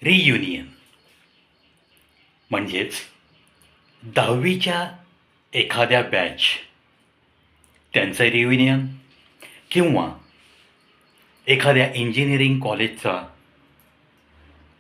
Reunion म्हणजेच 10वीच्या एखाद्या batch त्यांचं रियुनियन किंवा एखाद्या इंजिनिअरिंग कॉलेजचा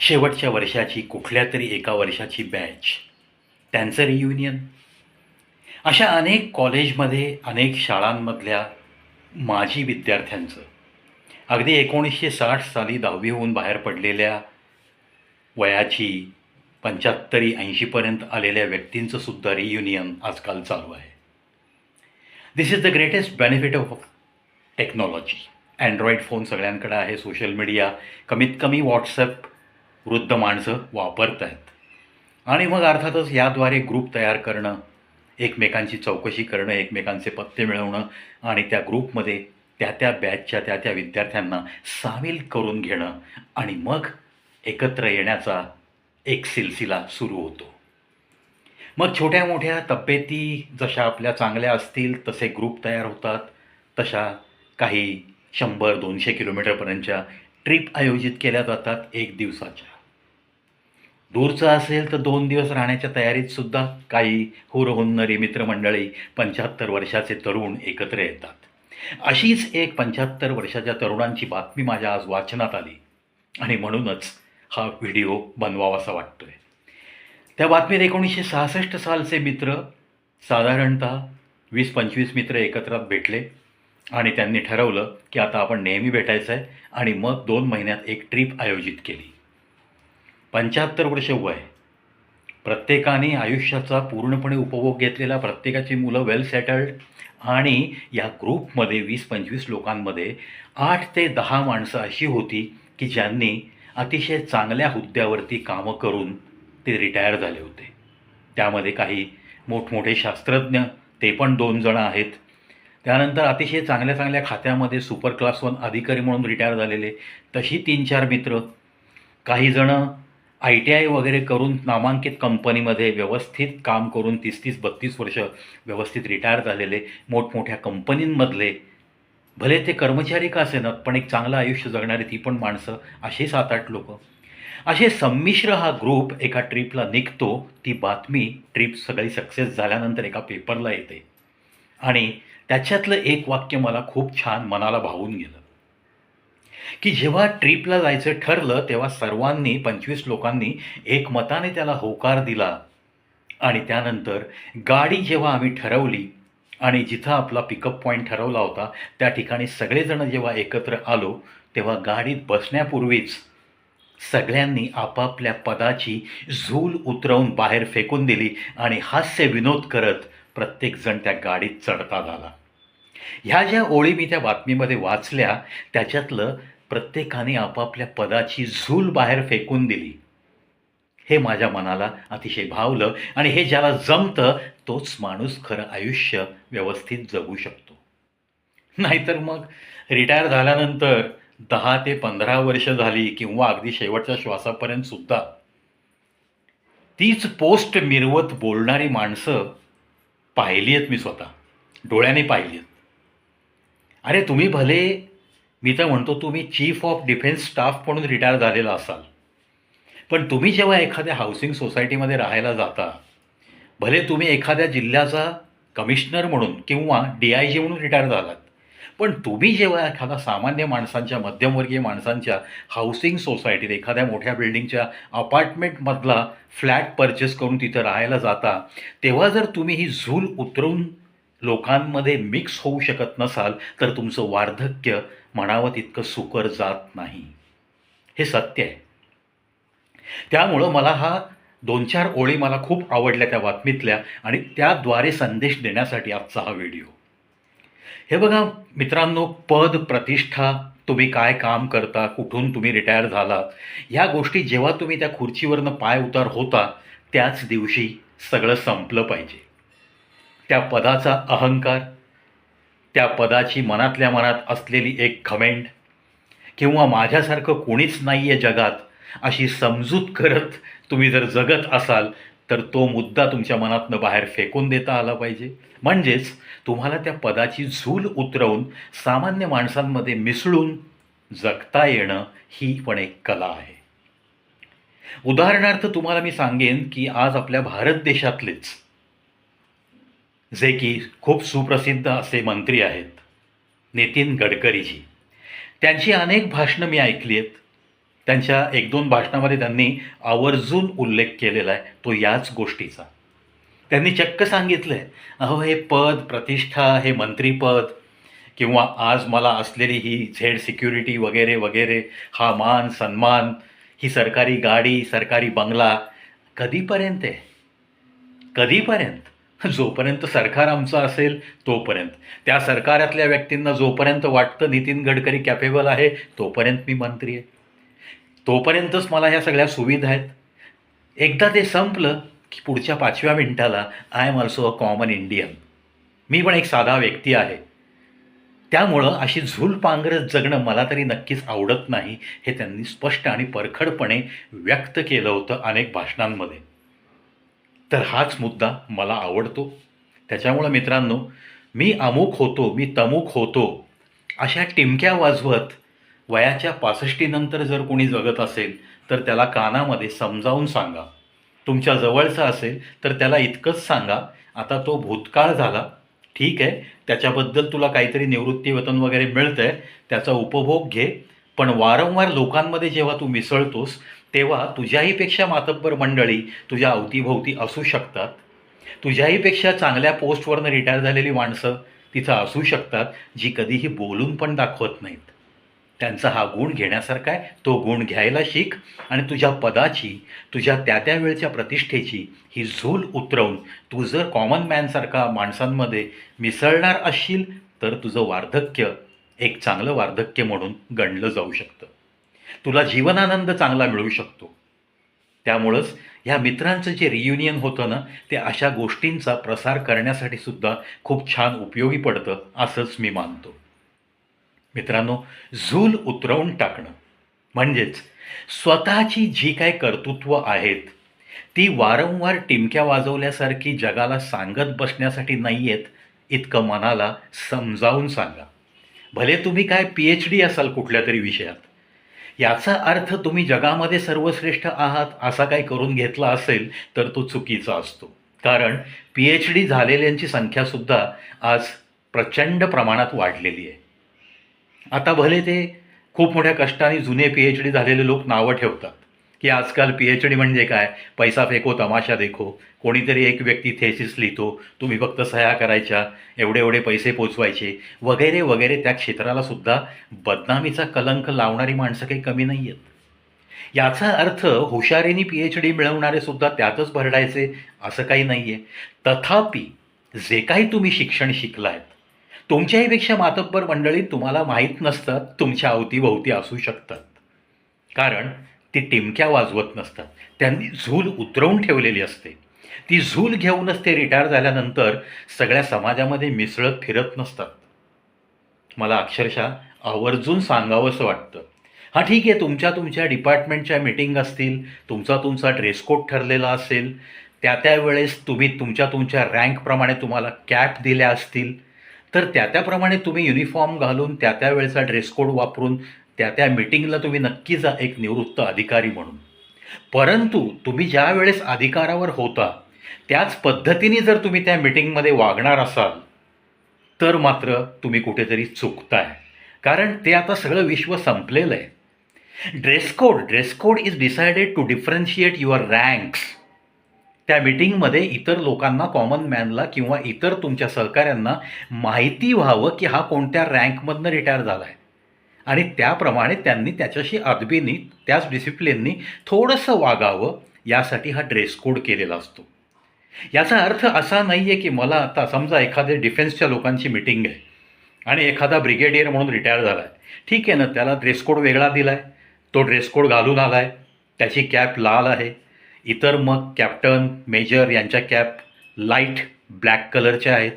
शेवटच्या वर्षाची कुठल्या तरी एका वर्षाची बॅच त्यांचं रियुनियन. अशा अनेक कॉलेजमध्ये अनेक शाळांमधल्या माजी विद्यार्थ्यांचं अगदी 1960 साली 10वी होऊन बाहेर पडलेल्या वयाची 75-80पर्यंत आलेल्या व्यक्तींचं सुद्धा रियुनियन आजकाल चालू आहे. This is the greatest benefit of technology. Android phone सगळ्यांकडे आहे, सोशल मीडिया कमीत कमी व्हॉट्सॲप वृद्ध माणसं वापरत आहेत. आणि मग अर्थातच याद्वारे ग्रुप तयार करणं, एकमेकांची चौकशी करणं, एकमेकांचे पत्ते मिळवणं आणि त्या ग्रुपमध्ये त्या बॅचच्या त्या विद्यार्थ्यांना सामील करून घेणं आणि मग एकत्र येण्याचा एक सिलसिला सुरू होतो. मग छोट्या मोठ्या तब्येती जशा आपल्या चांगल्या असतील तसे ग्रुप तयार होतात. तशा काही 100-200 किलोमीटरपर्यंतच्या ट्रिप आयोजित केल्या जातात एक दिवसाच्या. दूरचं असेल तर 2 दिवस राहण्याच्या तयारीतसुद्धा काही हुरहुन्नरी मित्रमंडळी 75 वर्षाचे तरुण एकत्र येतात. अशीच एक 75 वर्षाच्या तरुणांची बातमी माझ्या आज वाचनात आली आणि म्हणूनच हा व्हिडिओ बनवावासा वाटतोय. त्या बातमीत 1966 सालचे मित्र साधारणतः 20-25 मित्र एकत्र भेटले आणि त्यांनी ठरवलं की आता आपण नेहमी भेटायचं आहे आणि मग 2 महिन्यात एक ट्रिप आयोजित केली. 75 वर्ष वय, प्रत्येकाने आयुष्याचा पूर्णपणे उपभोग घेतलेला, प्रत्येकाची मुलं वेल सेटल्ड आणि या ग्रुपमध्ये 20-25 लोकांमध्ये 8 ते 10 माणसं अशी होती की ज्यांनी अतिशय चांगल्या हुद्द्यावरती कामं करून ते रिटायर झाले होते. त्यामध्ये काही मोठमोठे शास्त्रज्ञ, ते पण 2 जण आहेत. त्यानंतर अतिशय चांगल्या चांगल्या खात्यामध्ये सुपर क्लास 1 अधिकारी म्हणून रिटायर झालेले तशी 3-4 मित्र. काही जणं ITI वगैरे करून नामांकित कंपनीमध्ये व्यवस्थित काम करून 30-32 वर्ष व्यवस्थित रिटायर झालेले मोठमोठ्या कंपनींमधले, भले ते कर्मचारी का असेनात पण एक चांगलं आयुष्य जगणारी ती पण माणसं, असे 7-8 लोक. असे संमिश्र हा ग्रुप एका ट्रिपला निघतो. ती बातमी ट्रिप सगळी सक्सेस झाल्यानंतर एका पेपरला येते आणि त्याच्यातलं एक वाक्य मला खूप छान मनाला भावून गेलं की जेव्हा ट्रिपला जायचं ठरलं तेव्हा सर्वांनी 25 लोकांनी एकमताने त्याला होकार दिला आणि त्यानंतर गाडी जेव्हा आम्ही ठरवली आणि जिथं आपला पिकअप पॉईंट ठरवला होता त्या ठिकाणी सगळेजण जेव्हा एकत्र आलो तेव्हा गाडीत बसण्यापूर्वीच सगळ्यांनी आपापल्या पदाची झूल उतरवून बाहेर फेकून दिली आणि हास्य विनोद करत प्रत्येकजण त्या गाडीत चढता झाला. ह्या ज्या ओळी मी त्या बातमीमध्ये वाचल्या त्याच्यातलं प्रत्येकाने आपापल्या पदाची झूल बाहेर फेकून दिली हे माझ्या मनाला अतिशय भावलं. आणि हे ज्याला जमतं तोच माणूस खरं आयुष्य व्यवस्थित जगू शकतो. नाहीतर मग रिटायर झाल्यानंतर 10 ते 15 वर्ष झाली किंवा अगदी शेवटच्या श्वासापर्यंत सुद्धा तीच पोस्ट मिरवत बोलणारी माणसं पाहिली आहेत मी, स्वतः डोळ्याने पाहिली आहेत. अरे तुम्ही भले, मी तर म्हणतो तुम्ही चीफ ऑफ डिफेन्स स्टाफ म्हणून रिटायर झालेला असाल, पण तुम्ही जेव्हा एखाद्या हाऊसिंग सोसायटीमध्ये राहायला जाता, भले तुम्ही एखाद्या जिल्ह्याचा कमिशनर म्हणून किंवा DIG म्हणून रिटायर झालात, पण तुम्ही जेव्हा एखादा सामान्य माणसांच्या, मध्यमवर्गीय माणसांच्या हाऊसिंग सोसायटीत एखाद्या मोठ्या बिल्डिंगच्या अपार्टमेंटमधला फ्लॅट परचेस करून तिथं राहायला जाता, तेव्हा जर तुम्ही ही झूल उतरवून लोकांमध्ये मिक्स होऊ शकत नसाल तर तुमचं वार्धक्य म्हणावं तितकं सुकर जात नाही. हे सत्य आहे. त्यामुळं मला हा 2-4 ओळी मला खूप आवडल्या त्या बातमीतल्या आणि त्याद्वारे संदेश देण्यासाठी आजचा हा व्हिडिओ. हे बघा मित्रांनो, पद, प्रतिष्ठा, तुम्ही काय काम करता, कुठून तुम्ही रिटायर झाला, ह्या गोष्टी जेव्हा तुम्ही त्या खुर्चीवरनं पाय उतार होता त्याच दिवशी सगळं संपलं पाहिजे. त्या पदाचा अहंकार, त्या पदाची मनातल्या मनात असलेली एक घमेंड किंवा माझ्यासारखं कोणीच नाही आहे जगात अशी समजूत करत तुम्ही जर जगत असाल तर तो मुद्दा तुमच्या मनातनं बाहेर फेकून देता आला पाहिजे. म्हणजेच तुम्हाला त्या पदाची झूल उतरवून सामान्य माणसांमध्ये मिसळून जगता येणं ही पण एक कला आहे. उदाहरणार्थ तुम्हाला मी सांगेन की आज आपल्या भारत देशातलेच जे की खूप सुप्रसिद्ध असे मंत्री आहेत, नितीन गडकरीजी, त्यांची अनेक भाषणं मी ऐकली आहेत. त्यांच्या एक दोन भाषणामध्ये त्यांनी आवर्जून उल्लेख केलेला आहे तो याच गोष्टीचा. त्यांनी चक्क सांगितलं आहे, अहो हे पद, प्रतिष्ठा, हे मंत्रीपद किंवा आज मला असलेली ही झेड सिक्युरिटी वगैरे वगैरे, हा मान सन्मान, ही सरकारी गाडी, सरकारी बंगला कधीपर्यंत आहे? कधीपर्यंत? जोपर्यंत सरकार आमचं असेल तोपर्यंत. त्या सरकारातल्या व्यक्तींना जोपर्यंत वाटतं नितीन गडकरी कॅपेबल आहे तोपर्यंत मी मंत्री आहे, तोपर्यंतच मला ह्या सगळ्या सुविधा आहेत. एकदा ते संपलं की पुढच्या 5व्या मिनिटाला I am also a common Indian, मी पण एक साधा व्यक्ती आहे. त्यामुळं अशी झूल पांघरत जगणं मला तरी नक्कीच आवडत नाही, हे त्यांनी स्पष्ट आणि परखडपणे व्यक्त केलं होतं अनेक भाषणांमध्ये. तर हाच मुद्दा मला आवडतो. त्याच्यामुळं मित्रांनो, मी अमुक होतो, मी तमुक होतो, अशा टिमक्या वाजवत वयाच्या 65 नंतर जर कोणी जगत असेल तर त्याला कानामध्ये समजावून सांगा. तुमच्या जवळचा असेल तर त्याला इतकंच सांगा, आता तो भूतकाळ झाला, ठीक आहे, त्याच्याबद्दल तुला काहीतरी निवृत्तीवेतन वगैरे मिळतं आहे, त्याचा उपभोग घे, पण वारंवार लोकांमध्ये जेव्हा तू मिसळतोस तेव्हा तुझ्याहीपेक्षा मातब्बर मंडळी तुझ्या अवतीभोवती असू शकतात. तुझ्याहीपेक्षा चांगल्या पोस्टवरनं रिटायर झालेली माणसं तिथं असू शकतात, जी कधीही बोलून पण दाखवत नाहीत. त्यांचा हा गुण घेण्यासारखा आहे, तो गुण घ्यायला शिक आणि तुझ्या पदाची, तुझ्या त्या त्या वेळच्या प्रतिष्ठेची ही झूल उतरवून तू जर कॉमन मॅनसारखा माणसांमध्ये मिसळणार असशील तर तुझं वार्धक्य एक चांगलं वार्धक्य म्हणून गणलं जाऊ शकतं. तुला जीवनानंद चांगला मिळू शकतो. त्यामुळंच ह्या मित्रांचं जे रियुनियन होतं ना, ते अशा गोष्टींचा प्रसार करण्यासाठी सुद्धा खूप छान उपयोगी पडतं असंच मी मानतो. मित्रांनो, झूल उतरवून टाकणं म्हणजेच स्वतःची जी काय कर्तृत्व आहेत ती वारंवार टिमक्या वाजवल्यासारखी जगाला सांगत बसण्यासाठी नाही आहेत, इतकं मनाला समजावून सांगा. भले तुम्ही काय PhD असाल कुठल्या तरी विषयात, याचा अर्थ तुम्ही जगामध्ये सर्वश्रेष्ठ आहात असा काही करून घेतला असेल तर तो चुकीचा असतो. कारण PhD झालेल्यांची संख्यासुद्धा आज प्रचंड प्रमाणात वाढलेली आहे. आता भले ते खूप मोठ्या कष्टाने जुने PhD झालेले लोक नावं ठेवतात की आजकाल PhD म्हणजे काय, पैसा फेको तमाशा देखो, कोणीतरी एक व्यक्ती थेसिस लिहितो, तुम्ही फक्त सह्या करायच्या, एवढे एवढे पैसे पोचवायचे वगैरे वगैरे. त्या क्षेत्राला सुद्धा बदनामीचा कलंक लावणारी माणसं काही कमी नाही आहेत. याचा अर्थ हुशारीने PhD मिळवणारे सुद्धा त्यातच भरडायचे असं काही नाही आहे. तथापि जे काही तुम्ही शिक्षण शिकलायत, तुमच्याहीपेक्षा मातब्बर मंडळी तुम्हाला माहीत नसतात, तुमच्या अवतीभोवती असू शकतात. कारण ती टिमक्या वाजवत नसतात, त्यांनी झूल उतरवून ठेवलेली असते. ती झूल घेऊनच ते रिटायर झाल्यानंतर सगळ्या समाजामध्ये मिसळत फिरत नसतात. मला अक्षरशः आवर्जून सांगावंसं वाटतं, हां ठीक आहे, तुमच्या डिपार्टमेंटच्या मीटिंग असतील, तुमचा ड्रेस कोड ठरलेला असेल, त्या त्यावेळेस तुम्ही तुमच्या रँकप्रमाणे तुम्हाला कॅप दिल्या असतील, तर त्याप्रमाणे तुम्ही युनिफॉर्म घालून त्या त्यावेळेचा ड्रेस कोड वापरून त्या त्या मीटिंगला तुम्ही नक्की जा एक निवृत्त अधिकारी म्हणून. परंतु तुम्ही ज्या वेळेस अधिकारावर होता त्याच पद्धतीने जर तुम्ही त्या मीटिंगमध्ये वागणार असाल तर मात्र तुम्ही कुठेतरी चुकताय. कारण ते आता सगळं विश्व संपलेलं आहे. Dress code is decided to differentiate your ranks. त्या मीटिंगमध्ये इतर लोकांना, कॉमन मॅनला किंवा इतर तुमच्या सहकाऱ्यांना माहिती व्हावं की हा कोणत्या रँकमधनं रिटायर झाला आहे आणि त्याप्रमाणे त्यांनी त्याच्याशी अदबीने, त्याच डिसिप्लिननी थोडंसं वागावं, यासाठी हा ड्रेस कोड केलेला असतो. याचा अर्थ असा नाही आहे की मला आता समजा एखाद्या डिफेन्सच्या लोकांची मीटिंग आहे आणि एखादा ब्रिगेडियर म्हणून रिटायर झाला आहे, ठीक आहे ना, त्याला ड्रेस कोड वेगळा दिला आहे, तो ड्रेस कोड घालून आला आहे, त्याची कॅप लाल आहे. इतर मग कॅप्टन, मेजर यांच्या कॅप लाईट ब्लॅक कलरच्या आहेत.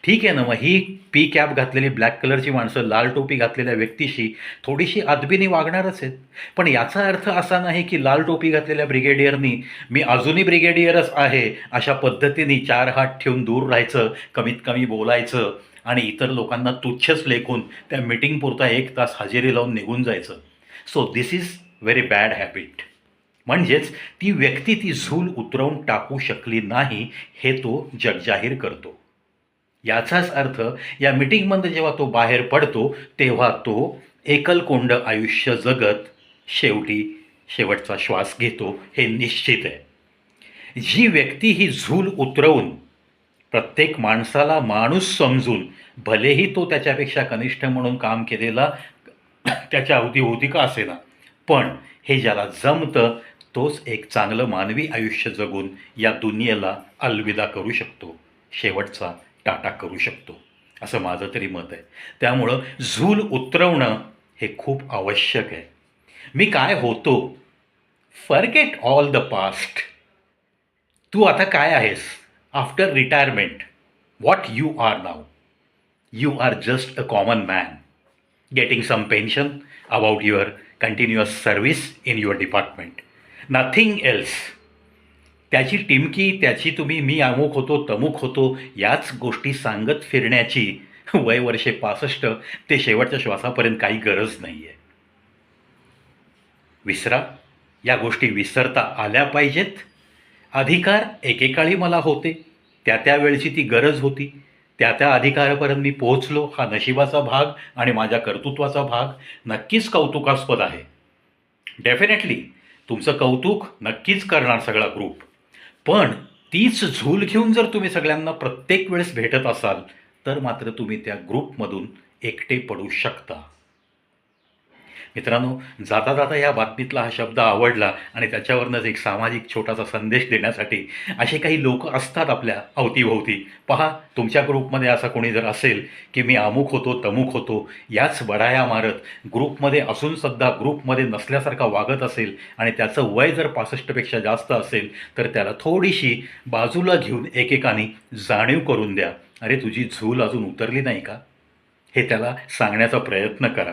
ठीक आहे ना, मग ही पी कॅप घातलेली ब्लॅक कलरची माणसं लाल टोपी घातलेल्या व्यक्तीशी थोडीशी अदबीने वागणारच आहेत. पण याचा अर्थ असा नाही की लाल टोपी घातलेल्या ब्रिगेडियरनी मी अजूनही ब्रिगेडियरच आहे अशा पद्धतीने 4 हात ठेवून दूर राहायचं, कमीत कमी बोलायचं आणि इतर लोकांना तुच्छच लेखून त्या मीटिंगपुरता 1 तास हजेरी लावून निघून जायचं. So this is very bad habit. म्हणजेच ती व्यक्ती ती झूल उतरवून टाकू शकली नाही हे तो जगजाहीर करतो. याचाच अर्थ या मीटिंगमध्ये जेव्हा तो बाहेर पडतो तेव्हा तो एकलकोंड आयुष्य जगत शेवटी शेवटचा श्वास घेतो हे निश्चित आहे. जी व्यक्ती ही झूल उतरवून प्रत्येक माणसाला माणूस समजून, भलेही तो त्याच्यापेक्षा कनिष्ठ म्हणून काम केलेला त्याच्या अवतीभोवती का असेना, पण हे ज्याला जमतं तोच एक चांगलं मानवी आयुष्य जगून या दुनियेला अलविदा करू शकतो, शेवटचा टाटा करू शकतो, असं माझं तरी मत आहे. त्यामुळं झूल उतरवणं हे खूप आवश्यक आहे. मी काय होतो, फॉरगेट ऑल द पास्ट. तू आता काय आहेस after retirement, what you are now. You are just a common man getting some pension about your continuous service in your department. Nothing else. त्याची टिमकी, त्याची तुम्ही मी अमुक होतो तमुक होतो याच गोष्टी सांगत फिरण्याची वय वर्षे 65 ते शेवटच्या श्वासापर्यंत काही गरज नाही आहे. विसरा, या गोष्टी विसरता आल्या पाहिजेत. अधिकार एकेकाळी मला होते, त्या वेळची ती गरज होती, त्या अधिकारापर्यंत मी पोहोचलो, हा नशिबाचा भाग आणि माझ्या कर्तृत्वाचा भाग नक्कीच कौतुकास्पद आहे. डेफिनेटली तुमचं कौतुक नक्कीच करणार सगळा ग्रुप. पण तीच झूल घेऊन जर तुम्ही सगळ्यांना प्रत्येक वेळेस भेटत असाल तर मात्र तुम्ही त्या ग्रुपमधून एकटे पडू शकता. मित्रांनो, जाता जाता या बातमीतला हा शब्द आवडला आणि त्याच्यावरनंच एक सामाजिक छोटासा संदेश देण्यासाठी असे काही लोक असतात आपल्या अवतीभोवती. पहा, तुमच्या ग्रुपमध्ये असा कोणी जर असेल की मी अमुक होतो तमुक होतो याच बडाया मारत ग्रुपमध्ये असूनसुद्धा ग्रुपमध्ये नसल्यासारखा वागत असेल आणि त्याचं वय जर 65पेक्षा जास्त असेल तर त्याला थोडीशी बाजूला घेऊन एकेकाने जाणीव करून द्या. अरे, तुझी झूल अजून उतरली नाही का, हे त्याला सांगण्याचा प्रयत्न करा.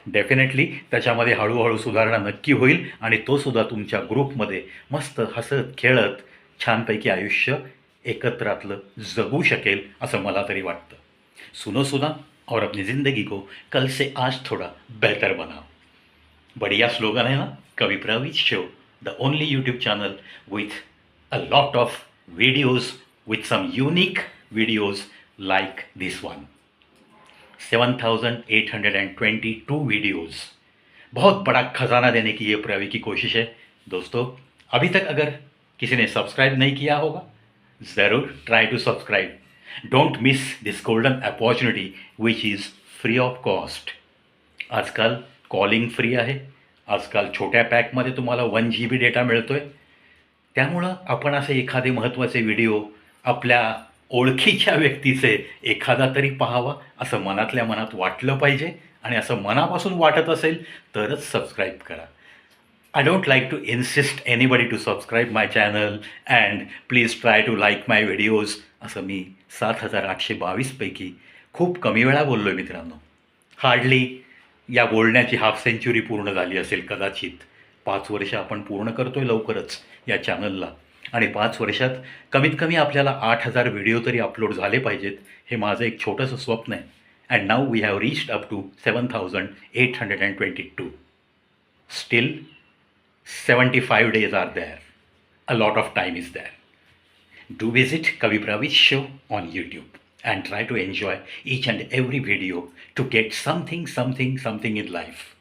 डेफिनेटली त्याच्यामध्ये हळूहळू सुधारणा नक्की होईल आणि तो सुद्धा तुमच्या ग्रुपमध्ये मस्त हसत खेळत छानपैकी आयुष्य एकत्रातलं जगू शकेल असं मला तरी वाटतं. सुनो सुना और अपनी ज़िंदगी को कल से आज थोड़ा बेहतर बनाओ. बढ़िया स्लोगन है ना. Kavi Praveej show, the only YouTube channel with a lot of videos, with some unique videos like this one. 7,822 videos, बहुत बड़ा खजाना देने की ये प्रवी की कोशिश है. दोस्तों, अभी तक अगर किसी ने सब्सक्राइब नहीं किया होगा, ज़रूर try to subscribe. Don't miss this golden opportunity which is free of cost. आजकाल कॉलिंग फ्री आहे, आजकाल छोट्या पॅकमध्ये तुम्हाला 1 GB डेटा मिळतो आहे. त्यामुळं आपण असे एखादे महत्त्वाचे व्हिडिओ आपल्या ओळखीच्या व्यक्तीचे एखादा तरी पाहावा असं मनातल्या मनात वाटलं पाहिजे आणि असं मनापासून वाटत असेल तरच सबस्क्राईब करा. I don't like to insist anybody to subscribe my channel and please try to like my videos असं मी 7,822 पैकी खूप कमी वेळा बोललो आहे मित्रांनो. हार्डली या बोलण्याची हाफ सेंचुरी पूर्ण झाली असेल कदाचित. 5 वर्ष आपण पूर्ण करतो आहे लवकरच या चॅनलला आणि 5 वर्षात कमीत कमी आपल्याला 8,000 व्हिडिओ तरी अपलोड झाले पाहिजेत, हे माझं एक छोटंसं स्वप्न आहे. And now we have reached up to 7,822. Still 75 days are there. A lot of time is there. Do visit Kavi Praveej show on YouTube and try to enjoy each and every video to get something in life.